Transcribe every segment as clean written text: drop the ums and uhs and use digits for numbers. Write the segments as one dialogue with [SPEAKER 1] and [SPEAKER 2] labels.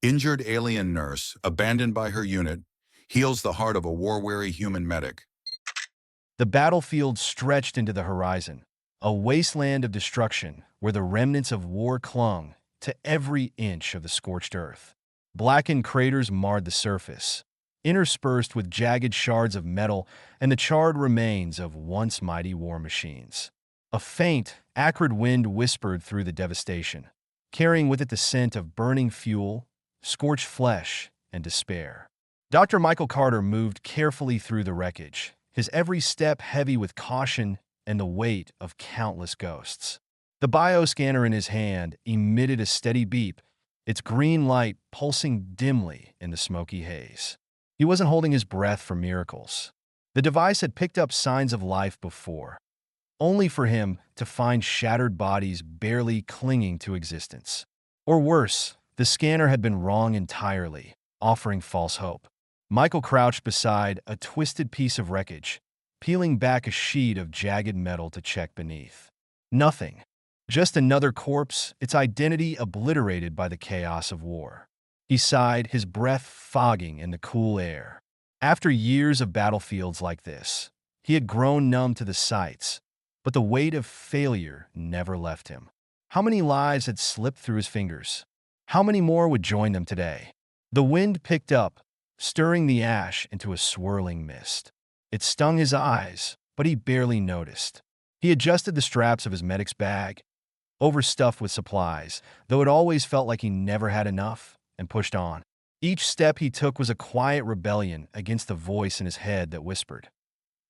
[SPEAKER 1] Injured alien nurse, abandoned by her unit, heals the heart of a war-weary human medic.
[SPEAKER 2] The battlefield stretched into the horizon, a wasteland of destruction where the remnants of war clung to every inch of the scorched earth. Blackened craters marred the surface, interspersed with jagged shards of metal and the charred remains of once mighty war machines. A faint, acrid wind whispered through the devastation, carrying with it the scent of burning fuel, scorched flesh, and despair. Dr. Michael Carter moved carefully through the wreckage, his every step heavy with caution and the weight of countless ghosts. The bioscanner in his hand emitted a steady beep, its green light pulsing dimly in the smoky haze. He wasn't holding his breath for miracles. The device had picked up signs of life before, only for him to find shattered bodies barely clinging to existence. Or worse, the scanner had been wrong entirely, offering false hope. Michael crouched beside a twisted piece of wreckage, peeling back a sheet of jagged metal to check beneath. Nothing. Just another corpse, its identity obliterated by the chaos of war. He sighed, his breath fogging in the cool air. After years of battlefields like this, he had grown numb to the sights, but the weight of failure never left him. How many lives had slipped through his fingers? How many more would join them today? The wind picked up, stirring the ash into a swirling mist. It stung his eyes, but he barely noticed. He adjusted the straps of his medic's bag, overstuffed with supplies, though it always felt like he never had enough, and pushed on. Each step he took was a quiet rebellion against the voice in his head that whispered,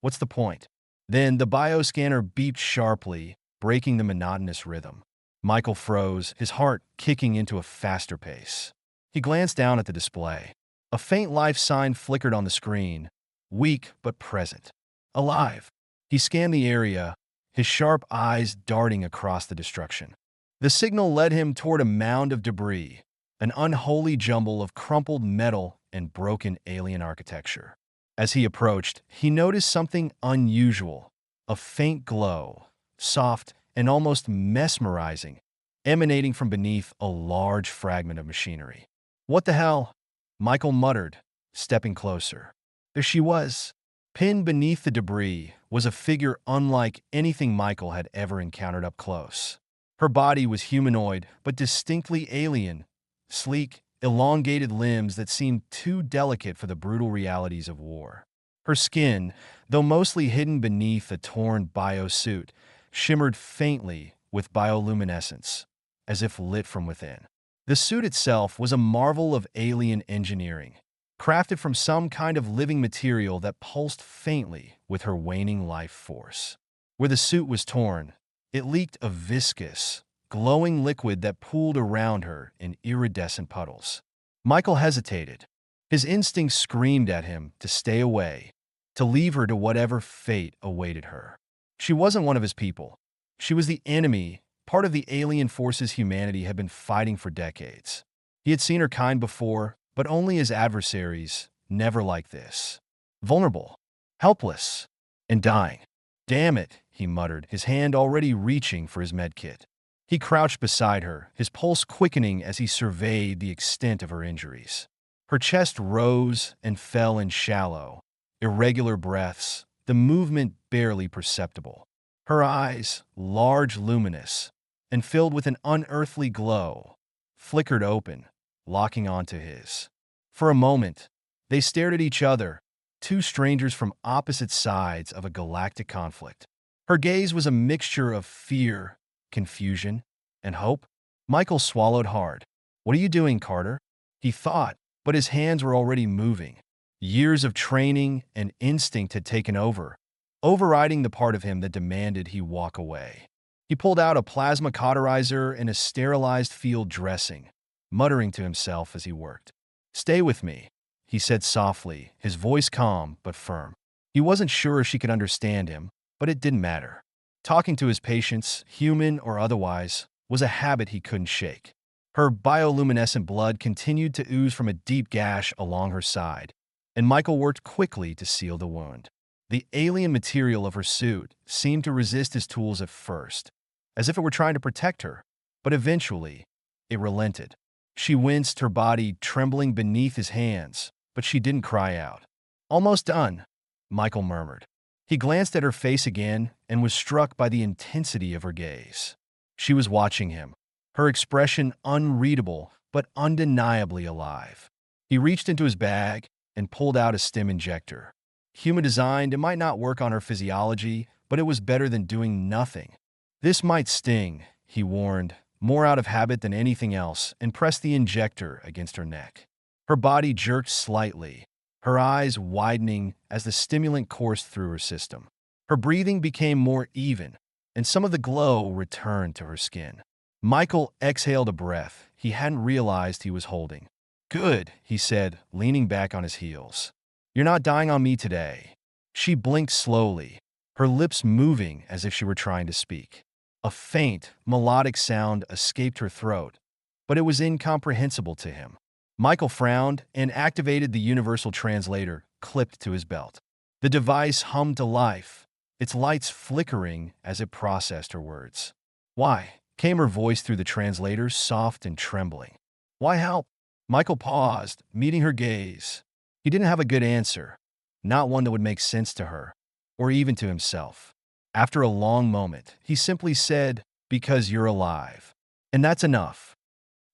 [SPEAKER 2] "What's the point?" Then the bioscanner beeped sharply, breaking the monotonous rhythm. Michael froze, his heart kicking into a faster pace. He glanced down at the display. A faint life sign flickered on the screen, weak but present. Alive. He scanned the area, his sharp eyes darting across the destruction. The signal led him toward a mound of debris, an unholy jumble of crumpled metal and broken alien architecture. As he approached, he noticed something unusual, a faint glow, soft and almost mesmerizing, emanating from beneath a large fragment of machinery. "What the hell?" Michael muttered, stepping closer. There she was. Pinned beneath the debris was a figure unlike anything Michael had ever encountered up close. Her body was humanoid, but distinctly alien, sleek, elongated limbs that seemed too delicate for the brutal realities of war. Her skin, though mostly hidden beneath a torn biosuit, shimmered faintly with bioluminescence, as if lit from within. The suit itself was a marvel of alien engineering, crafted from some kind of living material that pulsed faintly with her waning life force. Where the suit was torn, it leaked a viscous, glowing liquid that pooled around her in iridescent puddles. Michael hesitated. His instincts screamed at him to stay away, to leave her to whatever fate awaited her. She wasn't one of his people. She was the enemy, part of the alien forces humanity had been fighting for decades. He had seen her kind before, but only as adversaries, never like this. Vulnerable, helpless, and dying. "Damn it," he muttered, his hand already reaching for his medkit. He crouched beside her, his pulse quickening as he surveyed the extent of her injuries. Her chest rose and fell in shallow, irregular breaths, the movement barely perceptible. Her eyes, large, luminous, and filled with an unearthly glow, flickered open, locking onto his. For a moment, they stared at each other, two strangers from opposite sides of a galactic conflict. Her gaze was a mixture of fear, confusion, and hope. Michael swallowed hard. "What are you doing, Carter?" he thought, but his hands were already moving. Years of training and instinct had taken over, overriding the part of him that demanded he walk away. He pulled out a plasma cauterizer and a sterilized field dressing, muttering to himself as he worked. "Stay with me," he said softly, his voice calm but firm. He wasn't sure she could understand him, but it didn't matter. Talking to his patients, human or otherwise, was a habit he couldn't shake. Her bioluminescent blood continued to ooze from a deep gash along her side, and Michael worked quickly to seal the wound. The alien material of her suit seemed to resist his tools at first, as if it were trying to protect her, but eventually, it relented. She winced, her body trembling beneath his hands, but she didn't cry out. "Almost done," Michael murmured. He glanced at her face again and was struck by the intensity of her gaze. She was watching him, her expression unreadable but undeniably alive. He reached into his bag and pulled out a stim injector. Human designed, it might not work on her physiology, but it was better than doing nothing. "This might sting," he warned, more out of habit than anything else, and pressed the injector against her neck. Her body jerked slightly, her eyes widening as the stimulant coursed through her system. Her breathing became more even, and some of the glow returned to her skin. Michael exhaled a breath he hadn't realized he was holding. "Good," he said, leaning back on his heels. "You're not dying on me today." She blinked slowly, her lips moving as if she were trying to speak. A faint, melodic sound escaped her throat, but it was incomprehensible to him. Michael frowned and activated the universal translator clipped to his belt. The device hummed to life, its lights flickering as it processed her words. "Why?" came her voice through the translator, soft and trembling. "Why help?" Michael paused, meeting her gaze. He didn't have a good answer, not one that would make sense to her, or even to himself. After a long moment, he simply said, "Because you're alive. And that's enough."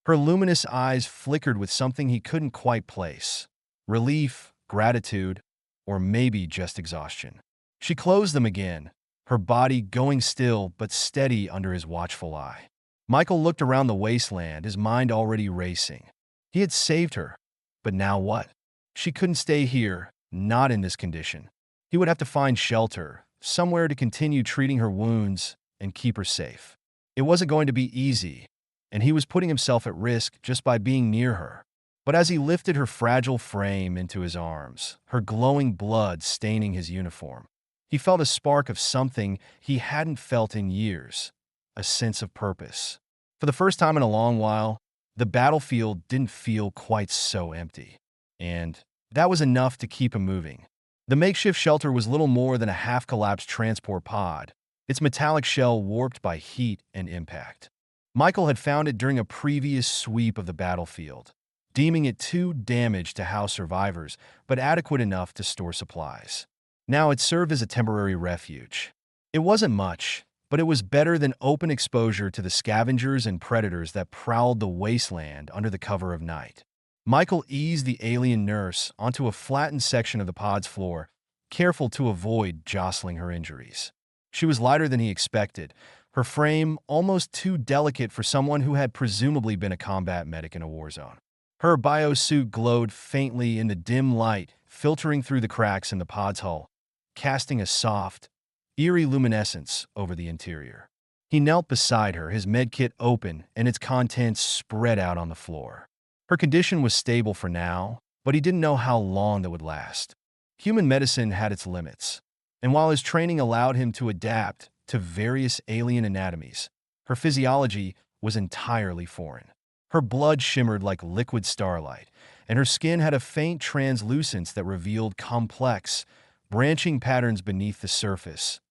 [SPEAKER 2] Her luminous eyes flickered with something he couldn't quite place. Relief, gratitude, or maybe just exhaustion. She closed them again, her body going still but steady under his watchful eye. Michael looked around the wasteland, his mind already racing. He had saved her, but now what? She couldn't stay here, not in this condition. He would have to find shelter, somewhere to continue treating her wounds and keep her safe. It wasn't going to be easy, and he was putting himself at risk just by being near her. But as he lifted her fragile frame into his arms, her glowing blood staining his uniform, he felt a spark of something he hadn't felt in years, a sense of purpose. For the first time in a long while, the battlefield didn't feel quite so empty. And that was enough to keep him moving. The makeshift shelter was little more than a half-collapsed transport pod, its metallic shell warped by heat and impact. Michael had found it during a previous sweep of the battlefield, deeming it too damaged to house survivors, but adequate enough to store supplies. Now it served as a temporary refuge. It wasn't much, but it was better than open exposure to the scavengers and predators that prowled the wasteland under the cover of night. Michael eased the alien nurse onto a flattened section of the pod's floor, careful to avoid jostling her injuries. She was lighter than he expected, her frame almost too delicate for someone who had presumably been a combat medic in a war zone. Her biosuit glowed faintly in the dim light filtering through the cracks in the pod's hull, casting a soft, eerie luminescence over the interior. He knelt beside her, his medkit open and its contents spread out on the floor. Her condition was stable for now, but he didn't know how long that would last. Human medicine had its limits, and while his training allowed him to adapt to various alien anatomies, her physiology was entirely foreign. Her blood shimmered like liquid starlight, and her skin had a faint translucence that revealed complex, branching patterns beneath the surface.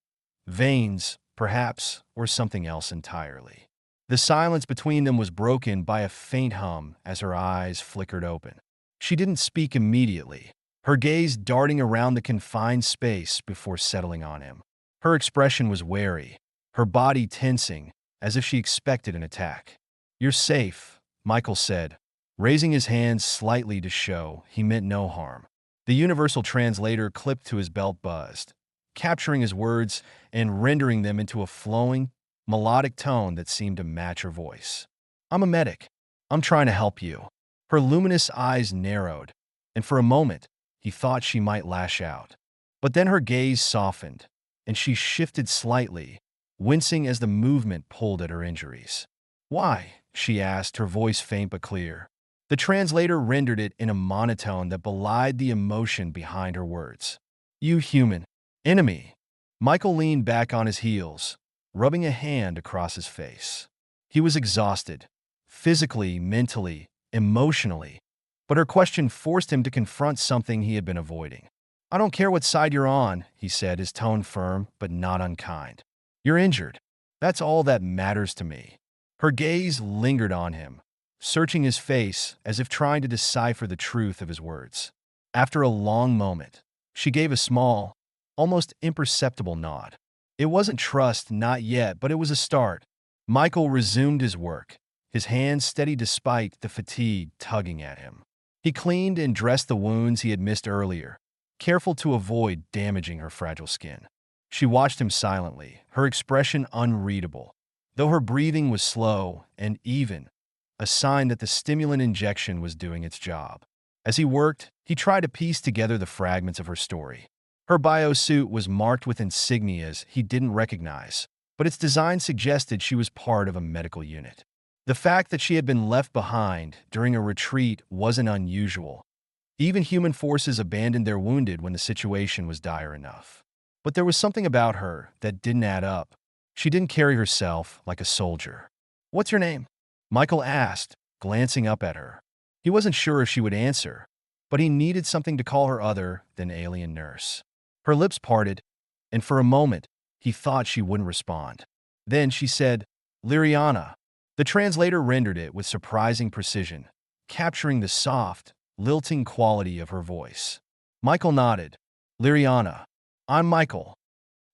[SPEAKER 2] Veins, perhaps, or something else entirely. The silence between them was broken by a faint hum as her eyes flickered open. She didn't speak immediately, her gaze darting around the confined space before settling on him. Her expression was wary, her body tensing as if she expected an attack. "You're safe," Michael said, raising his hands slightly to show he meant no harm. The universal translator clipped to his belt buzzed, capturing his words and rendering them into a flowing, melodic tone that seemed to match her voice. "I'm a medic. I'm trying to help you." Her luminous eyes narrowed, and for a moment, he thought she might lash out. But then her gaze softened, and she shifted slightly, wincing as the movement pulled at her injuries. "Why?" she asked, her voice faint but clear. The translator rendered it in a monotone that belied the emotion behind her words. "You human. Enemy." Michael leaned back on his heels, rubbing a hand across his face. He was exhausted, physically, mentally, emotionally, but her question forced him to confront something he had been avoiding. "I don't care what side you're on," he said, his tone firm but not unkind. "You're injured. That's all that matters to me." Her gaze lingered on him, searching his face as if trying to decipher the truth of his words. After a long moment, she gave a small, almost imperceptible nod. It wasn't trust, not yet, but it was a start. Michael resumed his work, his hands steady despite the fatigue tugging at him. He cleaned and dressed the wounds he had missed earlier, careful to avoid damaging her fragile skin. She watched him silently, her expression unreadable, though her breathing was slow and even, a sign that the stimulant injection was doing its job. As he worked, he tried to piece together the fragments of her story. Her biosuit was marked with insignias he didn't recognize, but its design suggested she was part of a medical unit. The fact that she had been left behind during a retreat wasn't unusual. Even human forces abandoned their wounded when the situation was dire enough. But there was something about her that didn't add up. She didn't carry herself like a soldier. "What's your name?" Michael asked, glancing up at her. He wasn't sure if she would answer, but he needed something to call her other than alien nurse. Her lips parted, and for a moment, he thought she wouldn't respond. Then she said, "Liriana." The translator rendered it with surprising precision, capturing the soft, lilting quality of her voice. Michael nodded. "Liriana, I'm Michael."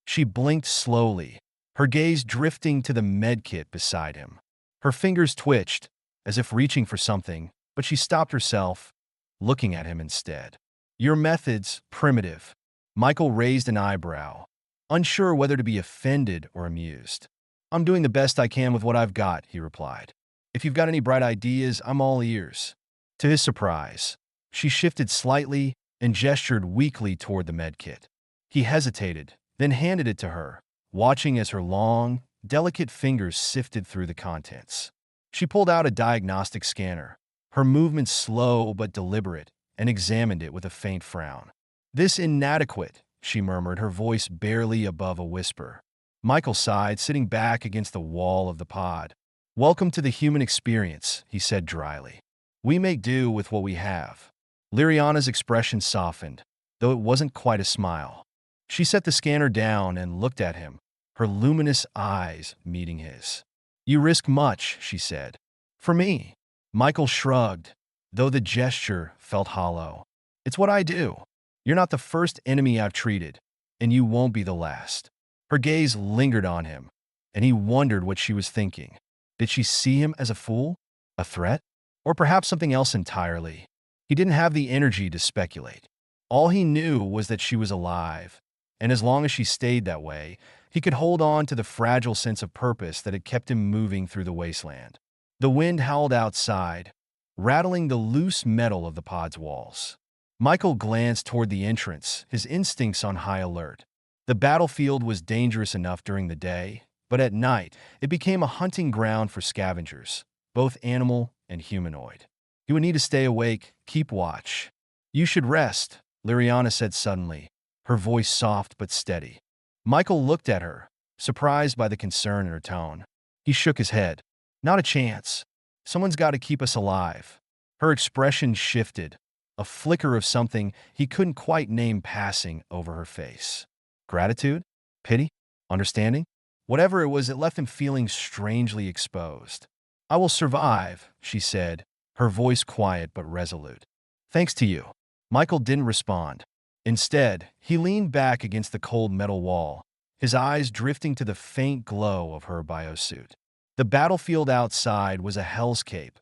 [SPEAKER 2] She blinked slowly, her gaze drifting to the medkit beside him. Her fingers twitched, as if reaching for something, but she stopped herself, looking at him instead. "Your method's primitive." Michael raised an eyebrow, unsure whether to be offended or amused. "I'm doing the best I can with what I've got," he replied. "If you've got any bright ideas, I'm all ears." To his surprise, she shifted slightly and gestured weakly toward the medkit. He hesitated, then handed it to her, watching as her long, delicate fingers sifted through the contents. She pulled out a diagnostic scanner, her movements slow but deliberate, and examined it with a faint frown. "This inadequate," she murmured, her voice barely above a whisper. Michael sighed, sitting back against the wall of the pod. "Welcome to the human experience," he said dryly. "We make do with what we have." Liriana's expression softened, though it wasn't quite a smile. She set the scanner down and looked at him, her luminous eyes meeting his. "You risk much," she said. "For me." Michael shrugged, though the gesture felt hollow. "It's what I do. You're not the first enemy I've treated, and you won't be the last." Her gaze lingered on him, and he wondered what she was thinking. Did she see him as a fool? A threat? Or perhaps something else entirely? He didn't have the energy to speculate. All he knew was that she was alive, and as long as she stayed that way, he could hold on to the fragile sense of purpose that had kept him moving through the wasteland. The wind howled outside, rattling the loose metal of the pod's walls. Michael glanced toward the entrance, his instincts on high alert. The battlefield was dangerous enough during the day, but at night, it became a hunting ground for scavengers, both animal and humanoid. He would need to stay awake, keep watch. "You should rest," Liriana said suddenly, her voice soft but steady. Michael looked at her, surprised by the concern in her tone. He shook his head. "Not a chance. Someone's got to keep us alive." Her expression shifted, a flicker of something he couldn't quite name passing over her face. Gratitude? Pity? Understanding? Whatever it was, it left him feeling strangely exposed. "I will survive," she said, her voice quiet but resolute. "Thanks to you." Michael didn't respond. Instead, he leaned back against the cold metal wall, his eyes drifting to the faint glow of her biosuit. The battlefield outside was a hellscape,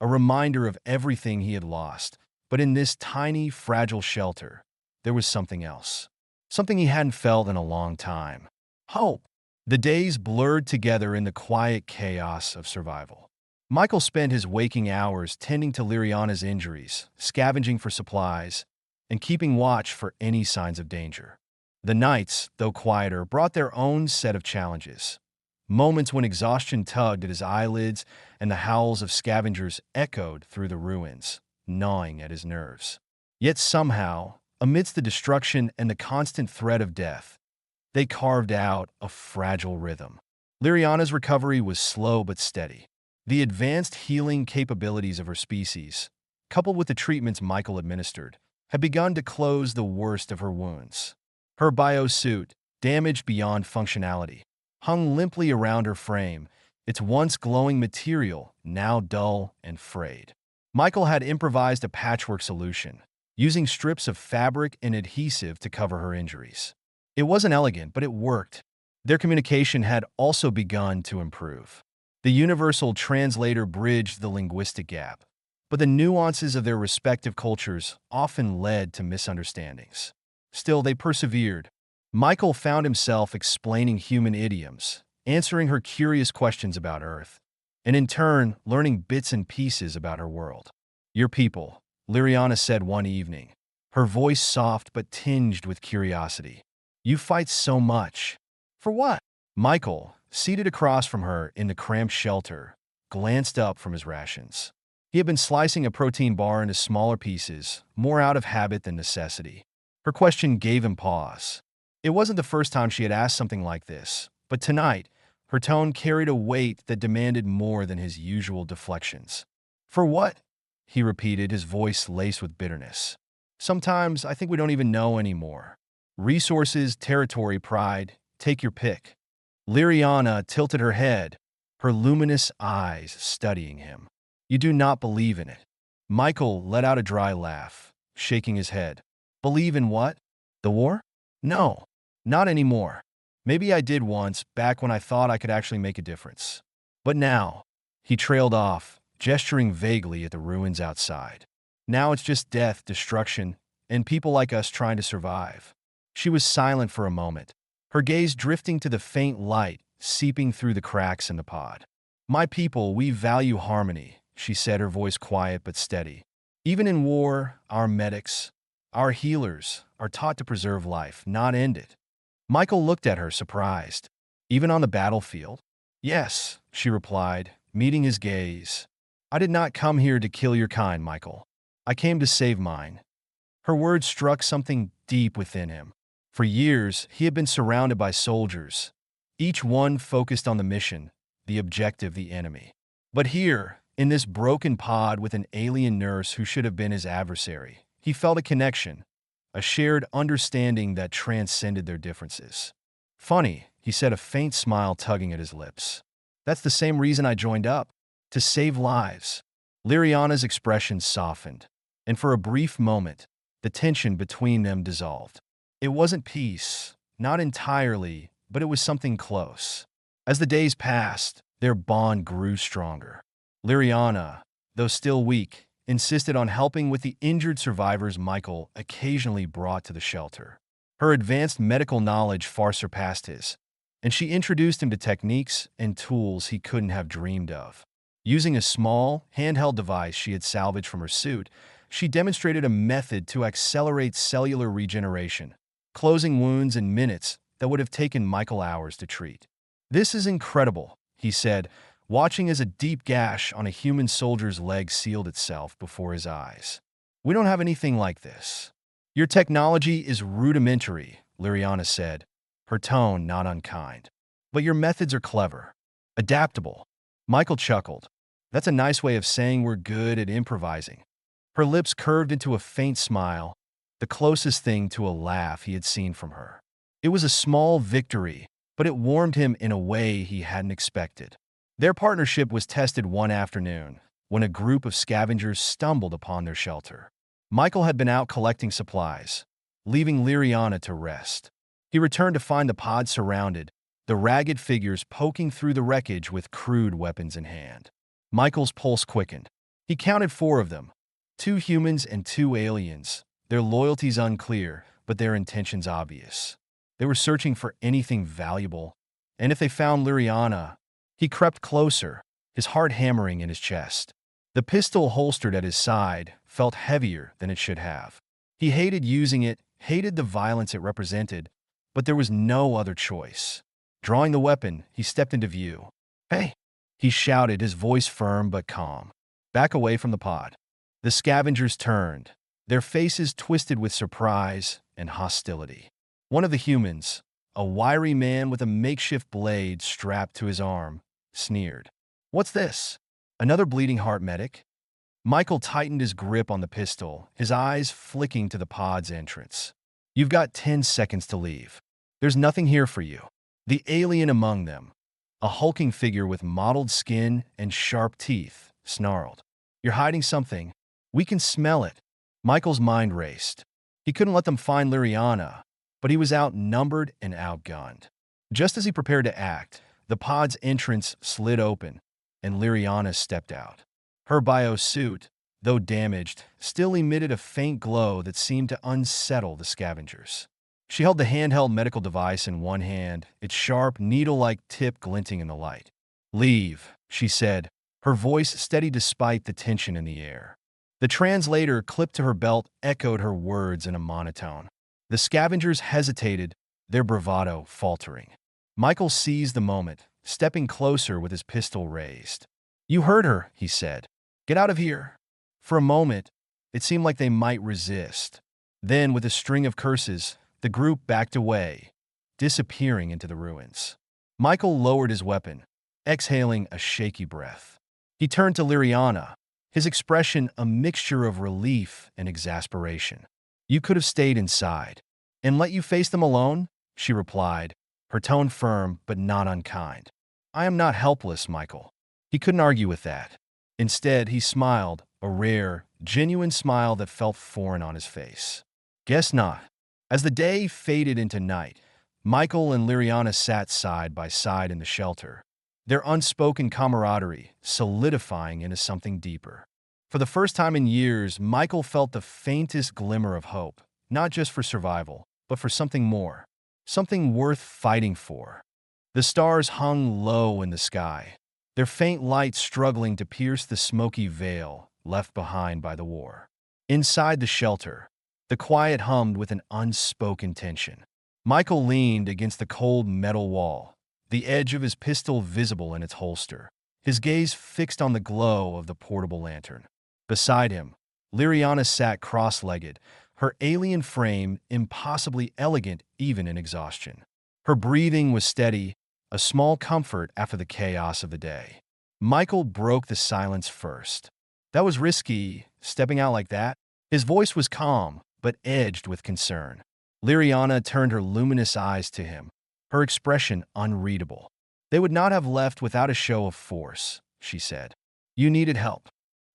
[SPEAKER 2] a reminder of everything he had lost. But in this tiny, fragile shelter, there was something else. Something he hadn't felt in a long time. Hope. The days blurred together in the quiet chaos of survival. Michael spent his waking hours tending to Liriana's injuries, scavenging for supplies, and keeping watch for any signs of danger. The nights, though quieter, brought their own set of challenges. Moments when exhaustion tugged at his eyelids and the howls of scavengers echoed through the ruins, gnawing at his nerves. Yet somehow, amidst the destruction and the constant threat of death, they carved out a fragile rhythm. Liriana's recovery was slow but steady. The advanced healing capabilities of her species, coupled with the treatments Michael administered, had begun to close the worst of her wounds. Her biosuit, damaged beyond functionality, hung limply around her frame, its once glowing material now dull and frayed. Michael had improvised a patchwork solution, using strips of fabric and adhesive to cover her injuries. It wasn't elegant, but it worked. Their communication had also begun to improve. The universal translator bridged the linguistic gap, but the nuances of their respective cultures often led to misunderstandings. Still, they persevered. Michael found himself explaining human idioms, answering her curious questions about Earth, and in turn, learning bits and pieces about her world. "Your people," Liriana said one evening, her voice soft but tinged with curiosity. "You fight so much. For what?" Michael, seated across from her in the cramped shelter, glanced up from his rations. He had been slicing a protein bar into smaller pieces, more out of habit than necessity. Her question gave him pause. It wasn't the first time she had asked something like this, but tonight, her tone carried a weight that demanded more than his usual deflections. "For what?" he repeated, his voice laced with bitterness. "Sometimes I think we don't even know anymore. Resources, territory, pride, take your pick." Liriana tilted her head, her luminous eyes studying him. "You do not believe in it." Michael let out a dry laugh, shaking his head. "Believe in what? The war? No, not anymore. Maybe I did once, back when I thought I could actually make a difference. But now," he trailed off, gesturing vaguely at the ruins outside. "Now it's just death, destruction, and people like us trying to survive." She was silent for a moment, her gaze drifting to the faint light seeping through the cracks in the pod. "My people, we value harmony," she said, her voice quiet but steady. "Even in war, our medics, our healers, are taught to preserve life, not end it." Michael looked at her, surprised. "Even on the battlefield?" "Yes," she replied, meeting his gaze. "I did not come here to kill your kind, Michael. I came to save mine." Her words struck something deep within him. For years, he had been surrounded by soldiers, each one focused on the mission, the objective, the enemy. But here, in this broken pod with an alien nurse who should have been his adversary, he felt a connection, a shared understanding that transcended their differences. "Funny," he said, a faint smile tugging at his lips. "That's the same reason I joined up, to save lives." Liriana's expression softened, and for a brief moment, the tension between them dissolved. It wasn't peace, not entirely, but it was something close. As the days passed, their bond grew stronger. Liriana, though still weak, insisted on helping with the injured survivors Michael occasionally brought to the shelter. Her advanced medical knowledge far surpassed his, and she introduced him to techniques and tools he couldn't have dreamed of. Using a small, handheld device she had salvaged from her suit, she demonstrated a method to accelerate cellular regeneration, closing wounds in minutes that would have taken Michael hours to treat. "This is incredible," he said, watching as a deep gash on a human soldier's leg sealed itself before his eyes. "We don't have anything like this." "Your technology is rudimentary," Liriana said, her tone not unkind. "But your methods are clever, adaptable." Michael chuckled. "That's a nice way of saying we're good at improvising." Her lips curved into a faint smile, the closest thing to a laugh he had seen from her. It was a small victory, but it warmed him in a way he hadn't expected. Their partnership was tested one afternoon, when a group of scavengers stumbled upon their shelter. Michael had been out collecting supplies, leaving Liriana to rest. He returned to find the pod surrounded, the ragged figures poking through the wreckage with crude weapons in hand. Michael's pulse quickened. He counted 4 of them, 2 humans and 2 aliens, their loyalties unclear, but their intentions obvious. They were searching for anything valuable, and if they found Liriana, he crept closer, his heart hammering in his chest. The pistol holstered at his side felt heavier than it should have. He hated using it, hated the violence it represented, but there was no other choice. Drawing the weapon, he stepped into view. "Hey!" he shouted, his voice firm but calm. "Back away from the pod." The scavengers turned, their faces twisted with surprise and hostility. One of the humans, a wiry man with a makeshift blade strapped to his arm, sneered. "What's this? Another bleeding heart medic?" Michael tightened his grip on the pistol, his eyes flicking to the pod's entrance. "You've got 10 seconds to leave. There's nothing here for you." The alien among them, A hulking figure with mottled skin and sharp teeth snarled. "You're hiding something. We can smell it." Michael's mind raced. He couldn't let them find Liriana, but he was outnumbered and outgunned. Just as he prepared to act, the pod's entrance slid open, and Liriana stepped out. Her biosuit, though damaged, still emitted a faint glow that seemed to unsettle the scavengers. She held the handheld medical device in one hand, its sharp, needle-like tip glinting in the light. "Leave," she said, her voice steady despite the tension in the air. The translator clipped to her belt echoed her words in a monotone. The scavengers hesitated, their bravado faltering. Michael seized the moment, stepping closer with his pistol raised. "You heard her," he said. "Get out of here." For a moment, it seemed like they might resist. Then, with a string of curses, the group backed away, disappearing into the ruins. Michael lowered his weapon, exhaling a shaky breath. He turned to Liriana, his expression a mixture of relief and exasperation. "You could have stayed inside and let you face them alone," she replied, her tone firm but not unkind. "I am not helpless, Michael." He couldn't argue with that. Instead, he smiled, a rare, genuine smile that felt foreign on his face. "Guess not." As the day faded into night, Michael and Liriana sat side by side in the shelter, their unspoken camaraderie solidifying into something deeper. For the first time in years, Michael felt the faintest glimmer of hope, not just for survival, but for something more, something worth fighting for. The stars hung low in the sky, their faint light struggling to pierce the smoky veil left behind by the war. Inside the shelter, the quiet hummed with an unspoken tension. Michael leaned against the cold metal wall, the edge of his pistol visible in its holster, his gaze fixed on the glow of the portable lantern. Beside him, Liriana sat cross-legged, her alien frame impossibly elegant even in exhaustion. Her breathing was steady, a small comfort after the chaos of the day. Michael broke the silence first. "That was risky, stepping out like that." His voice was calm, but edged with concern. Liriana turned her luminous eyes to him, her expression unreadable. "They would not have left without a show of force," she said. "You needed help."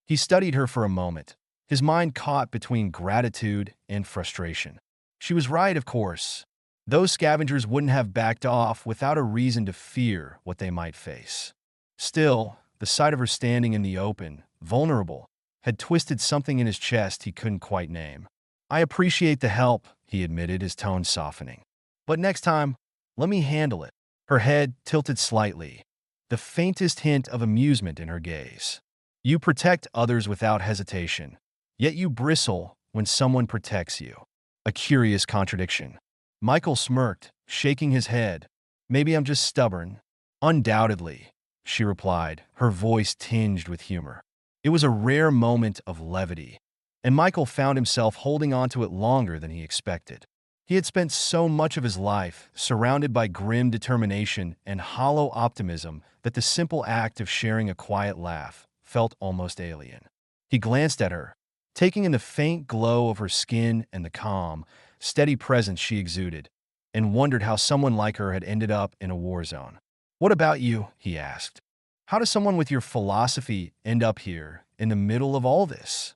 [SPEAKER 2] He studied her for a moment, his mind caught between gratitude and frustration. She was right, of course. Those scavengers wouldn't have backed off without a reason to fear what they might face. Still, the sight of her standing in the open, vulnerable, had twisted something in his chest he couldn't quite name. "I appreciate the help," he admitted, his tone softening. "But next time, let me handle it." Her head tilted slightly, the faintest hint of amusement in her gaze. "You protect others without hesitation, yet you bristle when someone protects you." A curious contradiction. Michael smirked, shaking his head. "Maybe I'm just stubborn." "Undoubtedly," she replied, her voice tinged with humor. It was a rare moment of levity, and Michael found himself holding on to it longer than he expected. He had spent so much of his life surrounded by grim determination and hollow optimism that the simple act of sharing a quiet laugh felt almost alien. He glanced at her, taking in the faint glow of her skin and the calm, steady presence she exuded, and wondered how someone like her had ended up in a war zone. "What about you?" he asked. "How does someone with your philosophy end up here, in the middle of all this?"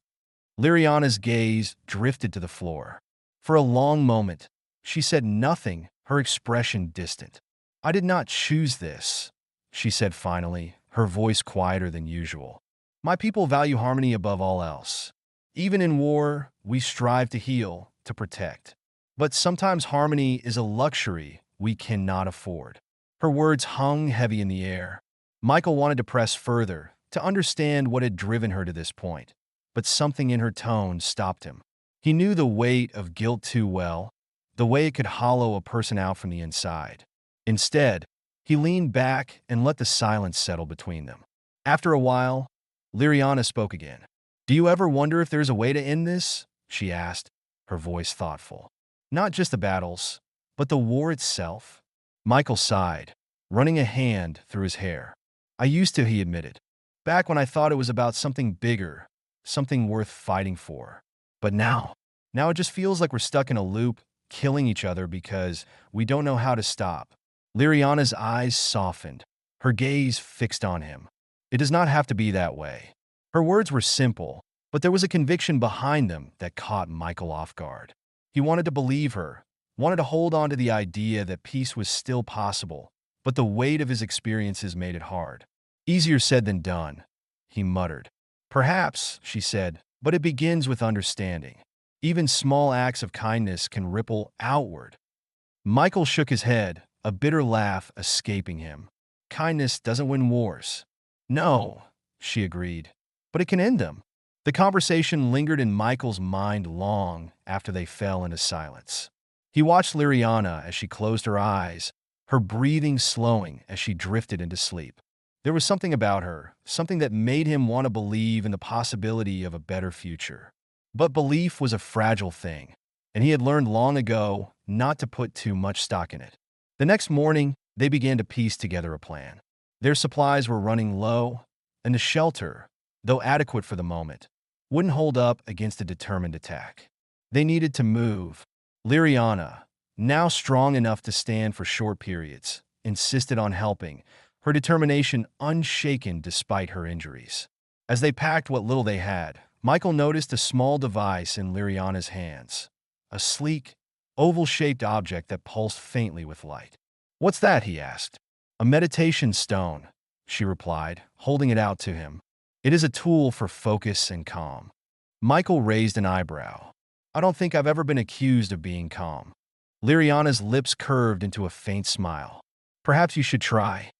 [SPEAKER 2] Liriana's gaze drifted to the floor. For a long moment, she said nothing, her expression distant. "I did not choose this," she said finally, her voice quieter than usual. "My people value harmony above all else. Even in war, we strive to heal, to protect. But sometimes harmony is a luxury we cannot afford." Her words hung heavy in the air. Michael wanted to press further, to understand what had driven her to this point, but something in her tone stopped him. He knew the weight of guilt too well, the way it could hollow a person out from the inside. Instead, he leaned back and let the silence settle between them. After a while, Liriana spoke again. "Do you ever wonder if there's a way to end this?" she asked, her voice thoughtful. "Not just the battles, but the war itself?" Michael sighed, running a hand through his hair. "I used to," he admitted. "Back when I thought it was about something bigger, something worth fighting for. But now it just feels like we're stuck in a loop, killing each other because we don't know how to stop." Liriana's eyes softened, her gaze fixed on him. "It does not have to be that way." Her words were simple, but there was a conviction behind them that caught Michael off guard. He wanted to believe her, wanted to hold on to the idea that peace was still possible, but the weight of his experiences made it hard. "Easier said than done," he muttered. "Perhaps," she said, "but it begins with understanding. Even small acts of kindness can ripple outward." Michael shook his head, a bitter laugh escaping him. "Kindness doesn't win wars." "No," she agreed, "but it can end them." The conversation lingered in Michael's mind long after they fell into silence. He watched Liriana as she closed her eyes, her breathing slowing as she drifted into sleep. There was something about her, something that made him want to believe in the possibility of a better future. But belief was a fragile thing, and he had learned long ago not to put too much stock in it. The next morning, they began to piece together a plan. Their supplies were running low, and the shelter, though adequate for the moment, wouldn't hold up against a determined attack. They needed to move. Liriana, now strong enough to stand for short periods, insisted on helping, her determination unshaken despite her injuries. As they packed what little they had, Michael noticed a small device in Liriana's hands, a sleek, oval-shaped object that pulsed faintly with light. "What's that?" he asked. "A meditation stone," she replied, holding it out to him. "It is a tool for focus and calm." Michael raised an eyebrow. "I don't think I've ever been accused of being calm." Liriana's lips curved into a faint smile. "Perhaps you should try."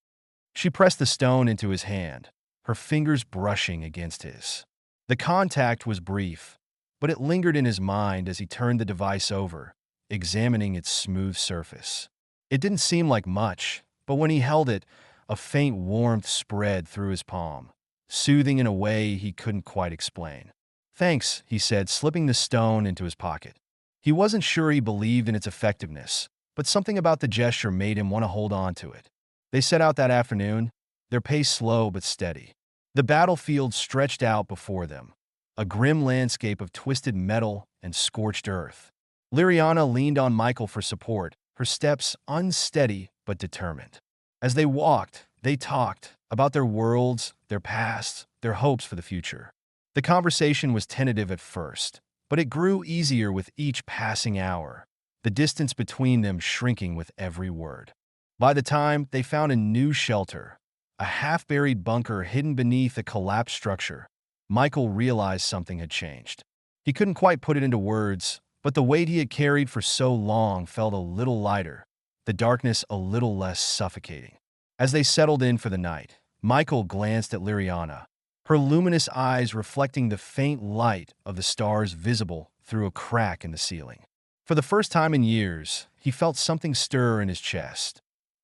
[SPEAKER 2] She pressed the stone into his hand, her fingers brushing against his. The contact was brief, but it lingered in his mind as he turned the device over, examining its smooth surface. It didn't seem like much, but when he held it, a faint warmth spread through his palm, soothing in a way he couldn't quite explain. "Thanks," he said, slipping the stone into his pocket. He wasn't sure he believed in its effectiveness, but something about the gesture made him want to hold on to it. They set out that afternoon, their pace slow but steady. The battlefield stretched out before them, a grim landscape of twisted metal and scorched earth. Liriana leaned on Michael for support, her steps unsteady but determined. As they walked, they talked about their worlds, their pasts, their hopes for the future. The conversation was tentative at first, but it grew easier with each passing hour, the distance between them shrinking with every word. By the time they found a new shelter, a half-buried bunker hidden beneath a collapsed structure, Michael realized something had changed. He couldn't quite put it into words, but the weight he had carried for so long felt a little lighter, the darkness a little less suffocating. As they settled in for the night, Michael glanced at Liriana, her luminous eyes reflecting the faint light of the stars visible through a crack in the ceiling. For the first time in years, he felt something stir in his chest,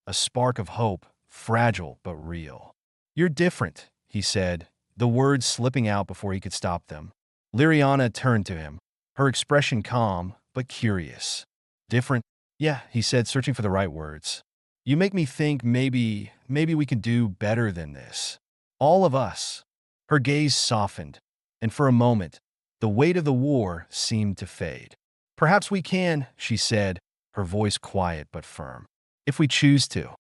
[SPEAKER 2] a spark of hope, fragile but real. "You're different," he said, the words slipping out before he could stop them. Liriana turned to him, her expression calm but curious. "Different?" "Yeah," he said, searching for the right words. "You make me think maybe we can do better than this. All of us." Her gaze softened, and for a moment, the weight of the war seemed to fade. "Perhaps we can," she said, her voice quiet but firm. "If we choose to."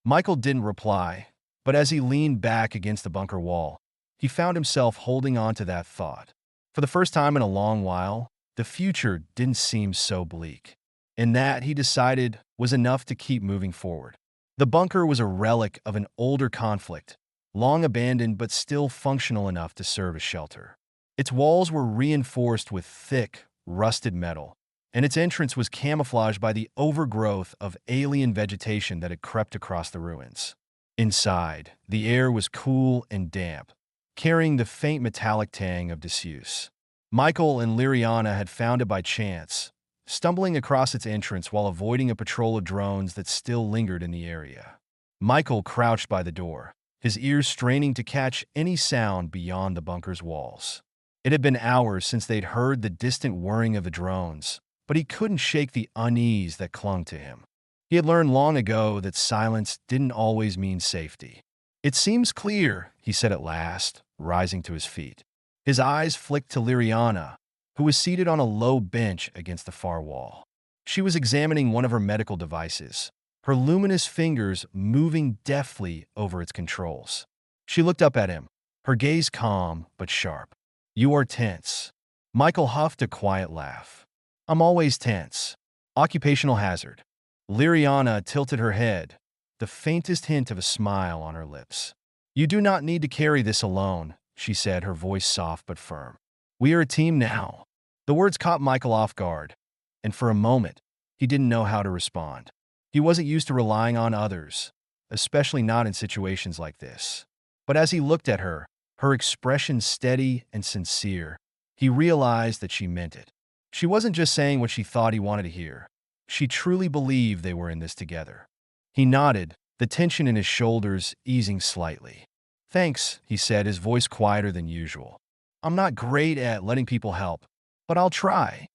[SPEAKER 2] Michael didn't reply, but as he leaned back against the bunker wall, he found himself holding on to that thought. For the first time in a long while, the future didn't seem so bleak. And that, he decided, was enough to keep moving forward. The bunker was a relic of an older conflict, long abandoned but still functional enough to serve as shelter. Its walls were reinforced with thick, rusted metal, and its entrance was camouflaged by the overgrowth of alien vegetation that had crept across the ruins. Inside, the air was cool and damp, carrying the faint metallic tang of disuse. Michael and Liriana had found it by chance, stumbling across its entrance while avoiding a patrol of drones that still lingered in the area. Michael crouched by the door, his ears straining to catch any sound beyond the bunker's walls. It had been hours since they'd heard the distant whirring of the drones, but he couldn't shake the unease that clung to him. He had learned long ago that silence didn't always mean safety. "It seems clear," he said at last, rising to his feet. His eyes flicked to Liriana, who was seated on a low bench against the far wall. She was examining one of her medical devices, her luminous fingers moving deftly over its controls. She looked up at him, her gaze calm but sharp. "You are tense." Michael huffed a quiet laugh. "I'm always tense." Occupational hazard. Liriana tilted her head, the faintest hint of a smile on her lips. "You do not need to carry this alone," she said, her voice soft but firm. "We are a team now." The words caught Michael off guard, and for a moment, he didn't know how to respond. He wasn't used to relying on others, especially not in situations like this. But as he looked at her, her expression steady and sincere, he realized that she meant it. She wasn't just saying what she thought he wanted to hear. She truly believed they were in this together. He nodded, the tension in his shoulders easing slightly. "Thanks," he said, his voice quieter than usual. "I'm not great at letting people help, but I'll try."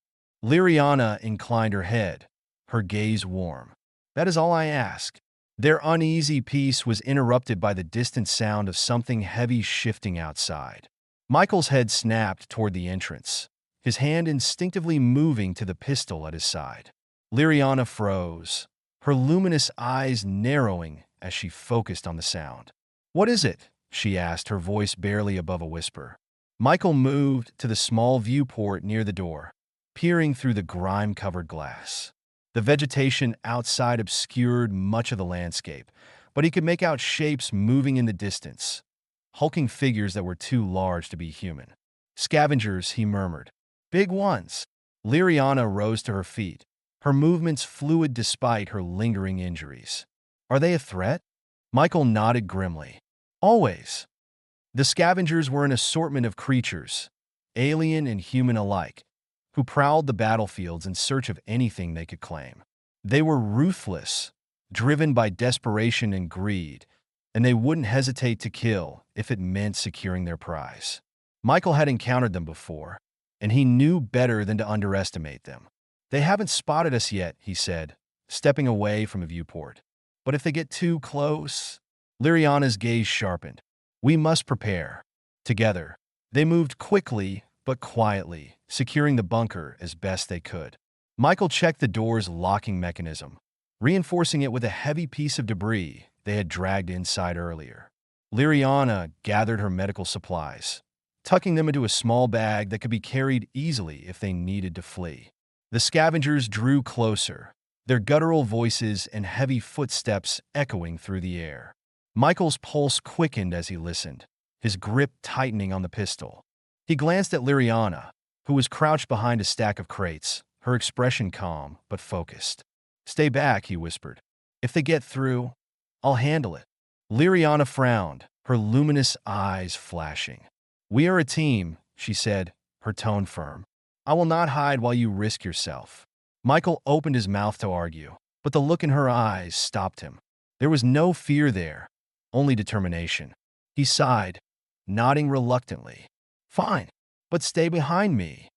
[SPEAKER 2] Liriana inclined her head, her gaze warm. "That is all I ask." Their uneasy peace was interrupted by the distant sound of something heavy shifting outside. Michael's head snapped toward the entrance, his hand instinctively moving to the pistol at his side. Liriana froze, her luminous eyes narrowing as she focused on the sound. "What is it?" she asked, her voice barely above a whisper. Michael moved to the small viewport near the door, peering through the grime-covered glass. The vegetation outside obscured much of the landscape, but he could make out shapes moving in the distance, hulking figures that were too large to be human. "Scavengers," he murmured. "Big ones." Liriana rose to her feet, her movements fluid despite her lingering injuries. "Are they a threat?" Michael nodded grimly. "Always." The scavengers were an assortment of creatures, alien and human alike, who prowled the battlefields in search of anything they could claim. They were ruthless, driven by desperation and greed, and they wouldn't hesitate to kill if it meant securing their prize. Michael had encountered them before, and he knew better than to underestimate them. "They haven't spotted us yet," he said, stepping away from a viewport. "But if they get too close—" Liriana's gaze sharpened. "We must prepare." Together, they moved quickly but quietly, securing the bunker as best they could. Michael checked the door's locking mechanism, reinforcing it with a heavy piece of debris they had dragged inside earlier. Liriana gathered her medical supplies, tucking them into a small bag that could be carried easily if they needed to flee. The scavengers drew closer, their guttural voices and heavy footsteps echoing through the air. Michael's pulse quickened as he listened, his grip tightening on the pistol. He glanced at Liriana, who was crouched behind a stack of crates, her expression calm but focused. "Stay back," he whispered. "If they get through, I'll handle it." Liriana frowned, her luminous eyes flashing. "We are a team," she said, her tone firm. "I will not hide while you risk yourself." Michael opened his mouth to argue, but the look in her eyes stopped him. There was no fear there, only determination. He sighed, nodding reluctantly. "Fine, but stay behind me."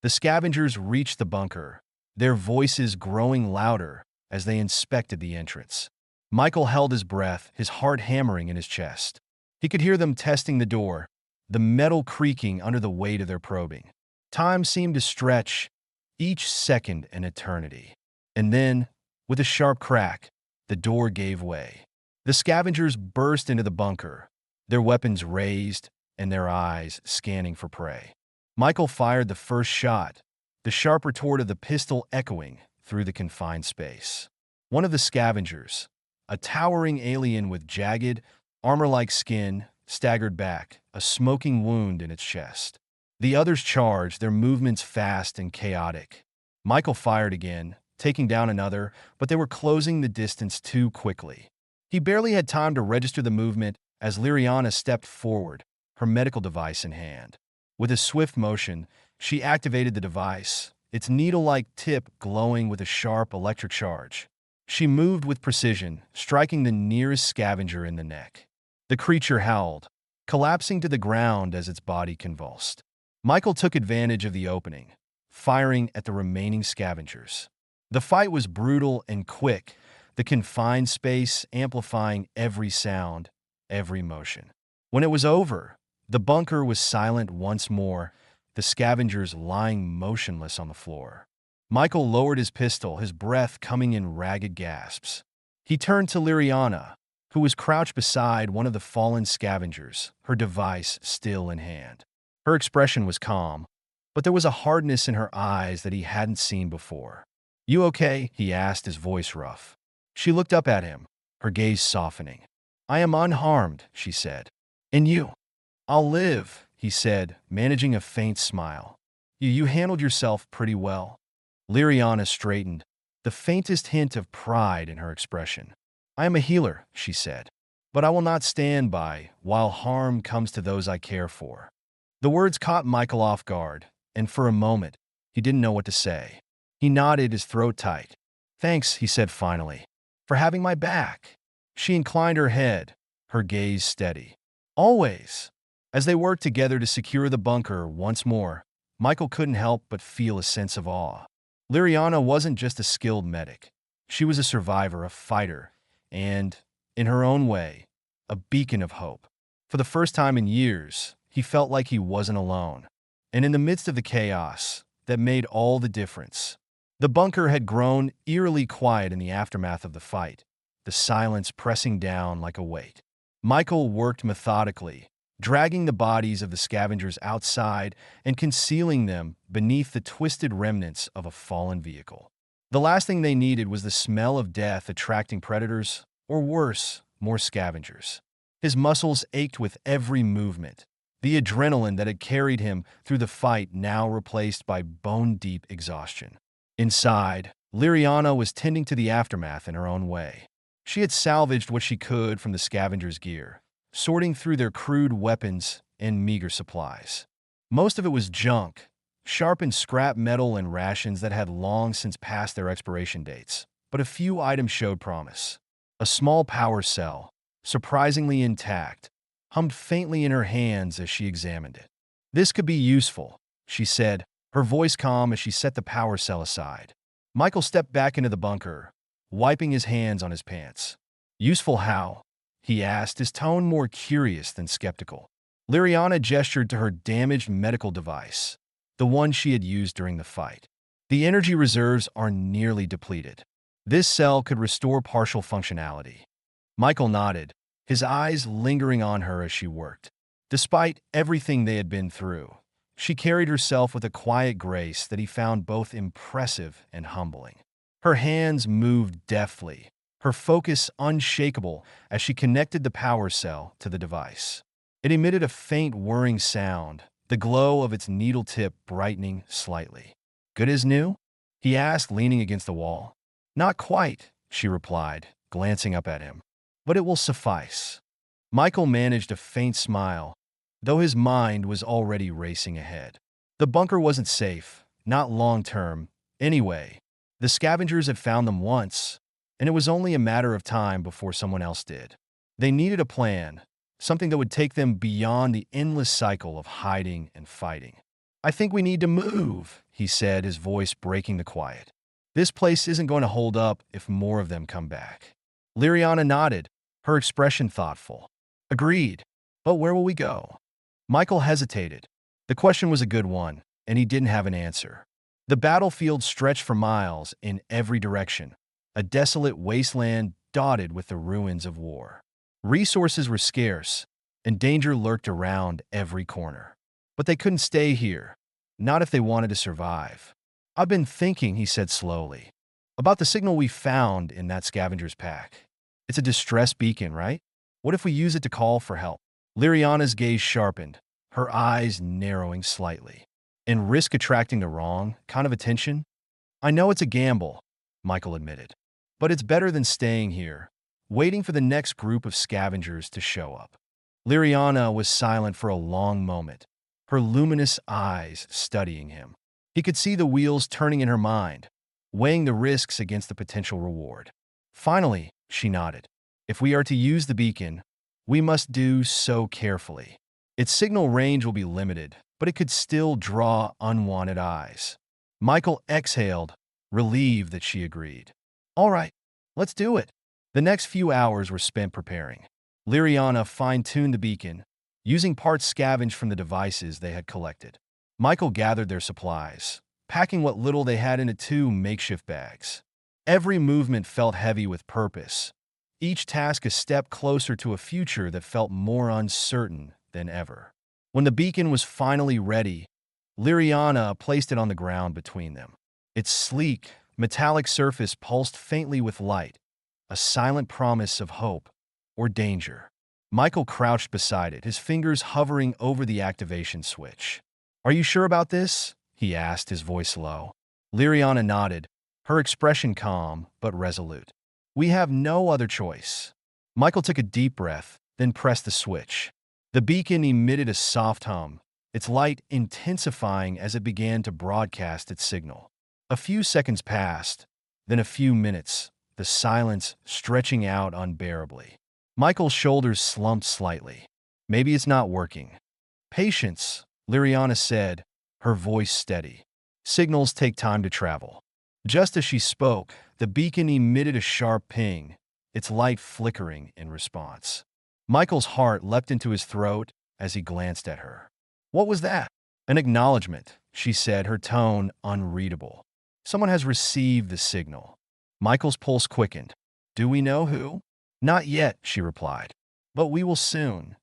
[SPEAKER 2] The scavengers reached the bunker, their voices growing louder as they inspected the entrance. Michael held his breath, his heart hammering in his chest. He could hear them testing the door, the metal creaking under the weight of their probing. Time seemed to stretch, each second an eternity. And then, with a sharp crack, the door gave way. The scavengers burst into the bunker, their weapons raised and their eyes scanning for prey. Michael fired the first shot, the sharp retort of the pistol echoing through the confined space. One of the scavengers, a towering alien with jagged, armor-like skin, staggered back, a smoking wound in its chest. The others charged, their movements fast and chaotic. Michael fired again, taking down another, but they were closing the distance too quickly. He barely had time to register the movement as Liriana stepped forward, her medical device in hand. With a swift motion, she activated the device, its needle-like tip glowing with a sharp electric charge. She moved with precision, striking the nearest scavenger in the neck. The creature howled, collapsing to the ground as its body convulsed. Michael took advantage of the opening, firing at the remaining scavengers. The fight was brutal and quick, the confined space amplifying every sound, every motion. When it was over, the bunker was silent once more, the scavengers lying motionless on the floor. Michael lowered his pistol, his breath coming in ragged gasps. He turned to Liriana, who was crouched beside one of the fallen scavengers, her device still in hand. Her expression was calm, but there was a hardness in her eyes that he hadn't seen before. "You okay?" he asked, his voice rough. She looked up at him, her gaze softening. "I am unharmed," she said. "And you?" "I'll live," he said, managing a faint smile. You handled yourself pretty well." Liriana straightened, the faintest hint of pride in her expression. "I am a healer," she said, "but I will not stand by while harm comes to those I care for." The words caught Michael off guard, and for a moment, he didn't know what to say. He nodded, his throat tight. "Thanks," he said finally, "for having my back." She inclined her head, her gaze steady. "Always." As they worked together to secure the bunker once more, Michael couldn't help but feel a sense of awe. Liriana wasn't just a skilled medic. She was a survivor, a fighter, and, in her own way, a beacon of hope. For the first time in years, he felt like he wasn't alone. And in the midst of the chaos, that made all the difference. The bunker had grown eerily quiet in the aftermath of the fight, the silence pressing down like a weight. Michael worked methodically, dragging the bodies of the scavengers outside and concealing them beneath the twisted remnants of a fallen vehicle. The last thing they needed was the smell of death attracting predators, or worse, more scavengers. His muscles ached with every movement, the adrenaline that had carried him through the fight now replaced by bone-deep exhaustion. Inside, Liriana was tending to the aftermath in her own way. She had salvaged what she could from the scavengers' gear, sorting through their crude weapons and meager supplies. Most of it was junk, sharpened scrap metal and rations that had long since passed their expiration dates, but a few items showed promise. A small power cell, surprisingly intact, hummed faintly in her hands as she examined it. "This could be useful," she said, her voice calm as she set the power cell aside. Michael stepped back into the bunker, wiping his hands on his pants. "Useful how?" he asked, his tone more curious than skeptical. Liriana gestured to her damaged medical device, the one she had used during the fight. "The energy reserves are nearly depleted. This cell could restore partial functionality." Michael nodded, his eyes lingering on her as she worked. Despite everything they had been through, she carried herself with a quiet grace that he found both impressive and humbling. Her hands moved deftly, her focus unshakable as she connected the power cell to the device. It emitted a faint whirring sound, the glow of its needle tip brightening slightly. "Good as new?" he asked, leaning against the wall. "Not quite," she replied, glancing up at him. "But it will suffice." Michael managed a faint smile, though his mind was already racing ahead. The bunker wasn't safe, not long-term. Anyway, the scavengers had found them once, and it was only a matter of time before someone else did. They needed a plan, something that would take them beyond the endless cycle of hiding and fighting. "I think we need to move," he said, his voice breaking the quiet. "This place isn't going to hold up if more of them come back." Liriana nodded, her expression thoughtful. "Agreed. But where will we go?" Michael hesitated. The question was a good one, and he didn't have an answer. The battlefield stretched for miles in every direction, a desolate wasteland dotted with the ruins of war. Resources were scarce, and danger lurked around every corner. But they couldn't stay here, not if they wanted to survive. "I've been thinking," he said slowly, "about the signal we found in that scavenger's pack. It's a distress beacon, right? What if we use it to call for help?" Liriana's gaze sharpened, her eyes narrowing slightly. "And risk attracting the wrong kind of attention?" "I know it's a gamble," Michael admitted. "But it's better than staying here, waiting for the next group of scavengers to show up." Liriana was silent for a long moment, her luminous eyes studying him. He could see the wheels turning in her mind, weighing the risks against the potential reward. Finally, she nodded. "If we are to use the beacon, we must do so carefully. Its signal range will be limited, but it could still draw unwanted eyes." Michael exhaled, relieved that she agreed. "All right, let's do it." The next few hours were spent preparing. Liriana fine-tuned the beacon, using parts scavenged from the devices they had collected. Michael gathered their supplies, packing what little they had into 2 makeshift bags. Every movement felt heavy with purpose, each task a step closer to a future that felt more uncertain than ever. When the beacon was finally ready, Liriana placed it on the ground between them. Its sleek, metallic surface pulsed faintly with light, a silent promise of hope or danger. Michael crouched beside it, his fingers hovering over the activation switch. "Are you sure about this?" he asked, his voice low. Liriana nodded, her expression calm but resolute. "We have no other choice." Michael took a deep breath, then pressed the switch. The beacon emitted a soft hum, its light intensifying as it began to broadcast its signal. A few seconds passed, then a few minutes, the silence stretching out unbearably. Michael's shoulders slumped slightly. "Maybe it's not working." "Patience," Liriana said, her voice steady. "Signals take time to travel." Just as she spoke, the beacon emitted a sharp ping, its light flickering in response. Michael's heart leapt into his throat as he glanced at her. "What was that?" "An acknowledgement," she said, her tone unreadable. "Someone has received the signal." Michael's pulse quickened. "Do we know who?" "Not yet," she replied. "But we will soon."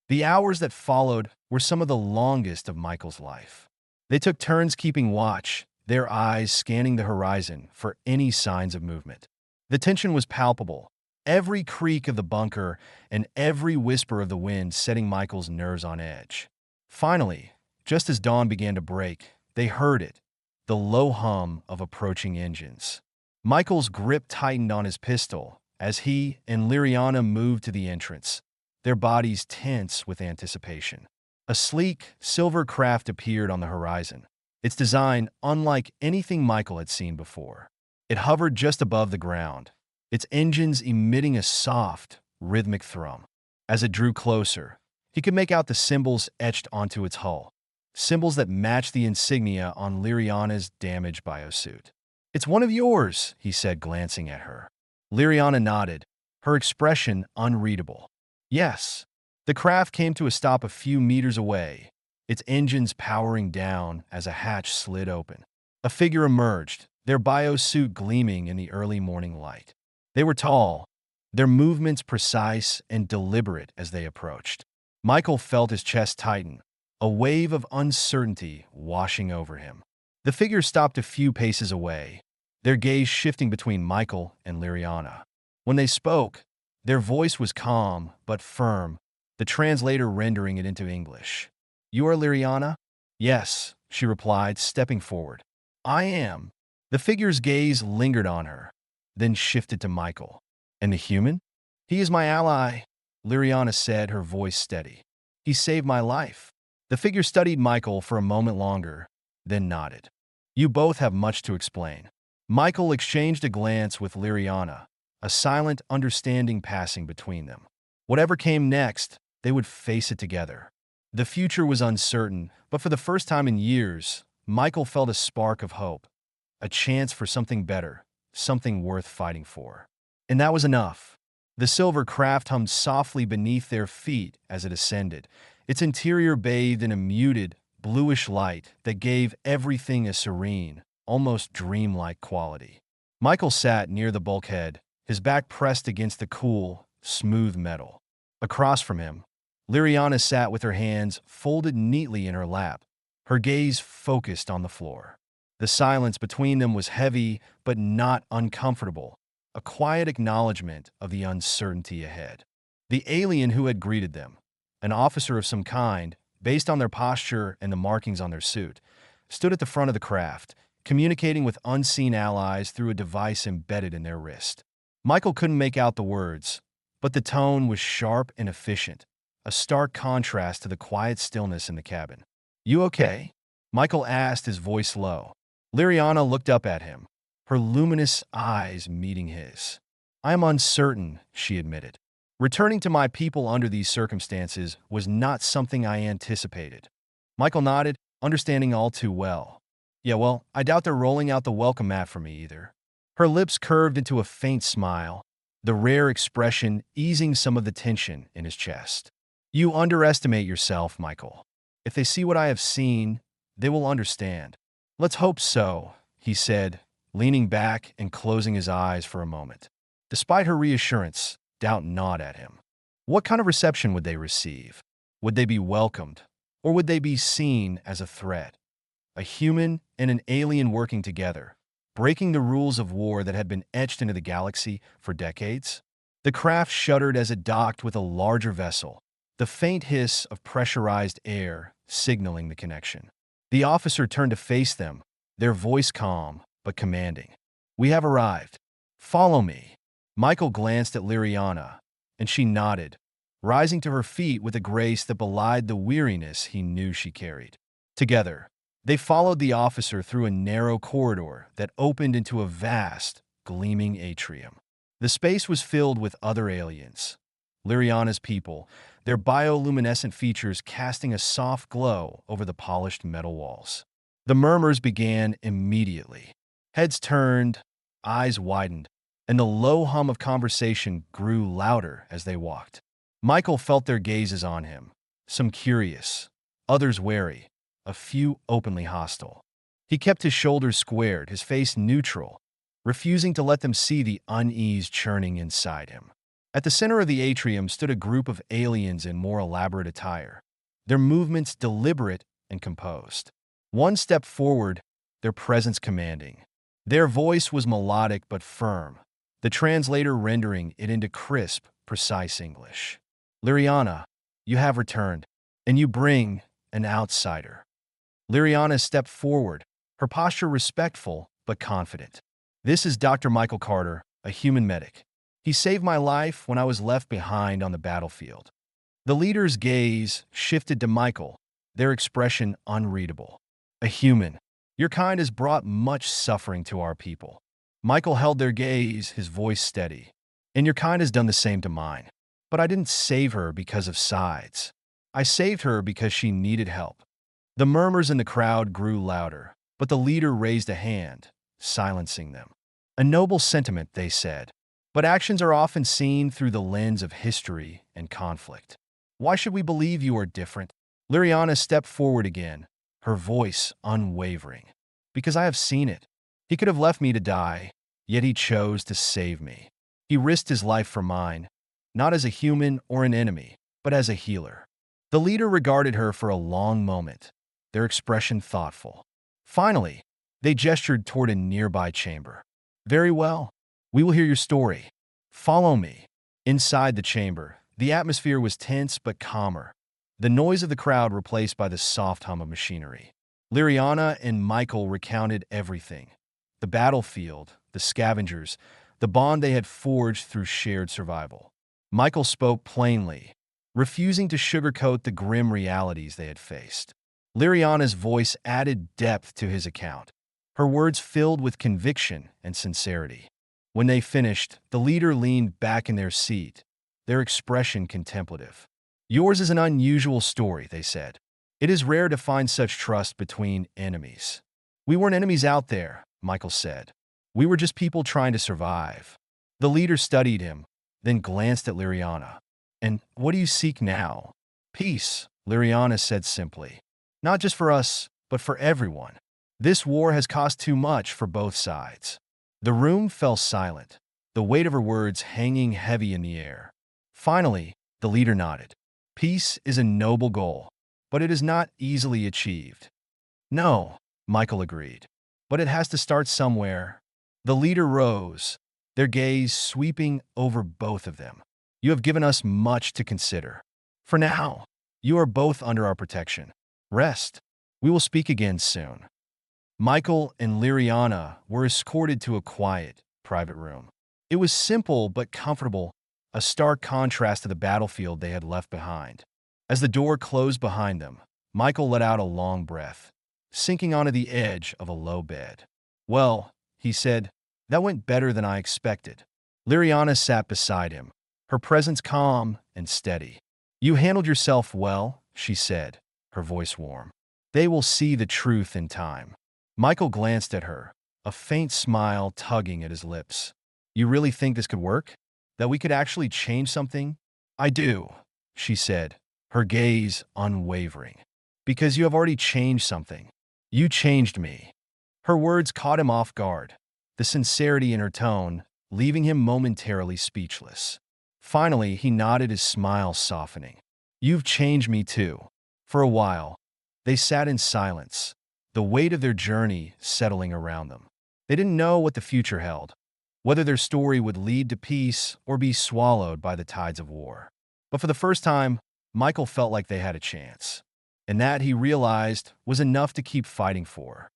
[SPEAKER 2] The hours that followed were some of the longest of Michael's life. They took turns keeping watch, their eyes scanning the horizon for any signs of movement. The tension was palpable, every creak of the bunker and every whisper of the wind setting Michael's nerves on edge. Finally, just as dawn began to break, they heard it, the low hum of approaching engines. Michael's grip tightened on his pistol as he and Liriana moved to the entrance, their bodies tense with anticipation. A sleek, silver craft appeared on the horizon, its design unlike anything Michael had seen before. It hovered just above the ground, its engines emitting a soft, rhythmic thrum. As it drew closer, he could make out the symbols etched onto its hull, symbols that matched the insignia on Liriana's damaged biosuit. "It's one of yours," he said, glancing at her. Liriana nodded, her expression unreadable. "Yes." The craft came to a stop a few meters away, its engines powering down as a hatch slid open. A figure emerged, their biosuit gleaming in the early morning light. They were tall, their movements precise and deliberate as they approached. Michael felt his chest tighten, a wave of uncertainty washing over him. The figure stopped a few paces away, their gaze shifting between Michael and Liriana. When they spoke, their voice was calm but firm, the translator rendering it into English. "You are Liriana?" "Yes," she replied, stepping forward. "I am." The figure's gaze lingered on her, then shifted to Michael. "And the human?" "He is my ally," Liriana said, her voice steady. "He saved my life." The figure studied Michael for a moment longer, then nodded. "You both have much to explain." Michael exchanged a glance with Liriana, a silent understanding passing between them. Whatever came next, they would face it together. The future was uncertain, but for the first time in years, Michael felt a spark of hope, a chance for something better, something worth fighting for. And that was enough. The silver craft hummed softly beneath their feet as it ascended, its interior bathed in a muted, bluish light that gave everything a serene, almost dreamlike quality. Michael sat near the bulkhead, his back pressed against the cool, smooth metal. Across from him, Liriana sat with her hands folded neatly in her lap, her gaze focused on the floor. The silence between them was heavy but not uncomfortable, a quiet acknowledgement of the uncertainty ahead. The alien who had greeted them, an officer of some kind, based on their posture and the markings on their suit, stood at the front of the craft, communicating with unseen allies through a device embedded in their wrist. Michael couldn't make out the words, but the tone was sharp and efficient, a stark contrast to the quiet stillness in the cabin. "You okay?" Michael asked, his voice low. Liriana looked up at him, her luminous eyes meeting his. "I am uncertain," she admitted. "Returning to my people under these circumstances was not something I anticipated." Michael nodded, understanding all too well. "Yeah, well, I doubt they're rolling out the welcome mat for me either." Her lips curved into a faint smile, the rare expression easing some of the tension in his chest. "You underestimate yourself, Michael. If they see what I have seen, they will understand." "Let's hope so," he said, leaning back and closing his eyes for a moment. Despite her reassurance, doubt gnawed at him. What kind of reception would they receive? Would they be welcomed? Or would they be seen as a threat? A human and an alien working together, breaking the rules of war that had been etched into the galaxy for decades? The craft shuddered as it docked with a larger vessel, the faint hiss of pressurized air signaling the connection. The officer turned to face them, their voice calm but commanding. "We have arrived. Follow me." Michael glanced at Liriana, and she nodded, rising to her feet with a grace that belied the weariness he knew she carried. Together, they followed the officer through a narrow corridor that opened into a vast, gleaming atrium. The space was filled with other aliens, Liriana's people, their bioluminescent features casting a soft glow over the polished metal walls. The murmurs began immediately. Heads turned, eyes widened, and the low hum of conversation grew louder as they walked. Michael felt their gazes on him, some curious, others wary, a few openly hostile. He kept his shoulders squared, his face neutral, refusing to let them see the unease churning inside him. At the center of the atrium stood a group of aliens in more elaborate attire, their movements deliberate and composed. One stepped forward, their presence commanding. Their voice was melodic but firm, the translator rendering it into crisp, precise English. "Liriana, you have returned, and you bring an outsider." Liriana stepped forward, her posture respectful but confident. "This is Dr. Michael Carter, a human medic. He saved my life when I was left behind on the battlefield." The leader's gaze shifted to Michael, their expression unreadable. "A human. Your kind has brought much suffering to our people." Michael held their gaze, his voice steady. "And your kind has done the same to mine. But I didn't save her because of sides. I saved her because she needed help." The murmurs in the crowd grew louder, but the leader raised a hand, silencing them. "A noble sentiment," they said, "but actions are often seen through the lens of history and conflict. Why should we believe you are different?" Liriana stepped forward again, her voice unwavering. "Because I have seen it. He could have left me to die, yet he chose to save me. He risked his life for mine, not as a human or an enemy, but as a healer." The leader regarded her for a long moment, their expression thoughtful. Finally, they gestured toward a nearby chamber. "Very well. We will hear your story. Follow me." Inside the chamber, the atmosphere was tense but calmer, the noise of the crowd replaced by the soft hum of machinery. Liriana and Michael recounted everything: the battlefield, the scavengers, the bond they had forged through shared survival. Michael spoke plainly, refusing to sugarcoat the grim realities they had faced. Liriana's voice added depth to his account, her words filled with conviction and sincerity. When they finished, the leader leaned back in their seat, their expression contemplative. "Yours is an unusual story," they said. "It is rare to find such trust between enemies." "We weren't enemies out there," Michael said. "We were just people trying to survive." The leader studied him, then glanced at Liriana. "And what do you seek now?" "Peace," Liriana said simply. "Not just for us, but for everyone. This war has cost too much for both sides." The room fell silent, the weight of her words hanging heavy in the air. Finally, the leader nodded. "Peace is a noble goal, but it is not easily achieved." "No," Michael agreed, "but it has to start somewhere." The leader rose, their gaze sweeping over both of them. "You have given us much to consider. For now, you are both under our protection. Rest. We will speak again soon." Michael and Liriana were escorted to a quiet, private room. It was simple but comfortable, a stark contrast to the battlefield they had left behind. As the door closed behind them, Michael let out a long breath, sinking onto the edge of a low bed. "Well," he said, "that went better than I expected." Liriana sat beside him, her presence calm and steady. "You handled yourself well," she said, her voice warm. "They will see the truth in time." Michael glanced at her, a faint smile tugging at his lips. "You really think this could work? That we could actually change something?" "I do," she said, her gaze unwavering. "Because you have already changed something. You changed me." Her words caught him off guard. the sincerity in her tone, leaving him momentarily speechless. Finally, he nodded, his smile softening. "You've changed me too." For a while, they sat in silence, the weight of their journey settling around them. They didn't know what the future held, whether their story would lead to peace or be swallowed by the tides of war. But for the first time, Michael felt like they had a chance. And that, he realized, was enough to keep fighting for.